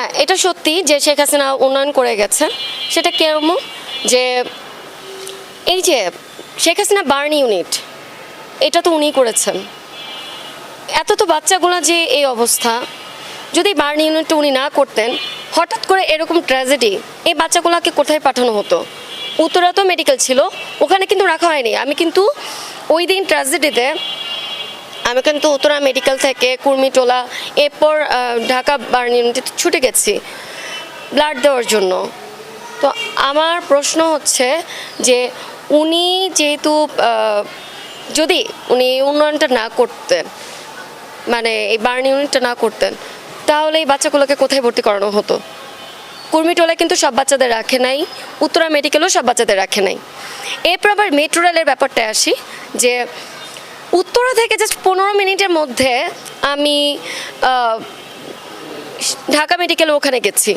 এটা সত্যি যে শেখ হাসিনা উন্নয়ন করে গেছে। সেটা কেমন যে এই যে শেখ হাসিনা বার্ন ইউনিট এটা তো উনি করেছেন। এত তো বাচ্চাগুলো যে এই অবস্থা, যদি বার্ন ইউনিটটা উনি না করতেন, হঠাৎ করে এরকম ট্র্যাজেডি, এই বাচ্চাগুলোকে কোথায় পাঠানো হতো? উত্তরা তো মেডিকেল ছিল, ওখানে কিন্তু রাখা হয়নি। আমি কিন্তু ওই দিন ট্র্যাজেডিতে আমি কিন্তু উত্তরা মেডিকেল থেকে কুর্মিটোলা এরপর ঢাকা বার্ন ইউনিটে ছুটে গেছি ব্লাড দেওয়ার জন্য। তো আমার প্রশ্ন হচ্ছে যে উনি যেহেতু যদি উনি উন্নয়নটা না করতেন, মানে এই বার্ন ইউনিটটা না করতেন, তাহলে এই বাচ্চাগুলোকে কোথায় ভর্তি করানো হতো? কুর্মিটোলায় কিন্তু সব বাচ্চাদের রাখে নাই, উত্তরা মেডিকেলও সব বাচ্চাদের রাখে নাই। এরপর আবার মেট্রো রেলের ব্যাপারটা আসি, যে উত্তরা থেকে জাস্ট 15 মিনিটের মধ্যে আমি ঢাকা মেডিকেলে ওখানে গেছি।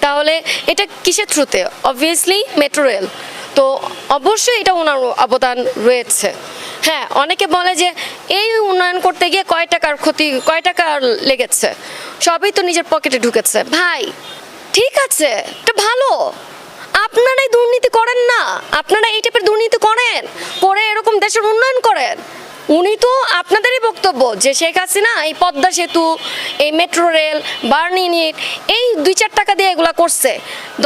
তাহলে এটা কিসের থ্রুতে? Obviously metro rail. তো অবশ্যই এটা ওনার অবদান রয়েছে। হ্যাঁ, অনেকে বলে যে এই উন্নয়ন করতে গিয়ে কয় টাকা লেগেছে, সবই তো নিজের পকেটে ঢুকেছে। ভাই ঠিক আছে, এটা ভালো, আপনারাই দুর্নীতি করেন না, আপনারা এই টাইপের দুর্নীতি করে এরকম দেশের উন্নয়ন করেন। উনি তো আপনাদেরই বক্তব্য যে শেখ হাসিনা এই পদ্মা সেতু, এই মেট্রো রেল, বার্ন ইউনিট, এই 2-4 টাকা দিয়ে এগুলা করছে,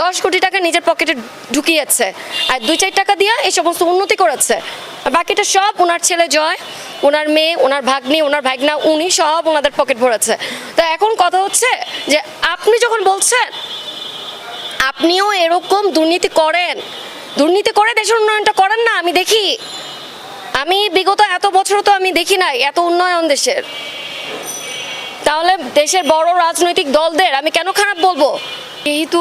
10 কোটি টাকা নিজের পকেটে ঢুকিয়েছে, আর 2-4 টাকা দিয়ে এই সমস্ত উন্নতি করেছে। আর বাকিটা সব ওনার ছেলে জয়, ওনার মেয়ে, ওনার ভাগ্নি, ওনার ভাগনা, উনি সব ওনাদের পকেট ভরেছে। তো এখন কথা হচ্ছে যে আপনি যখন বলছেন আপনিও এরকম দুর্নীতি করে দেশের উন্নয়নটা করেন না, আমি দেখি। আমি বিগত এত বছর তো আমি দেখি নাই এত উন্নয়ন দেশের। তাহলে দেশের বড় রাজনৈতিক দলদের আমি কেন খারাপ বলবো? যেহেতু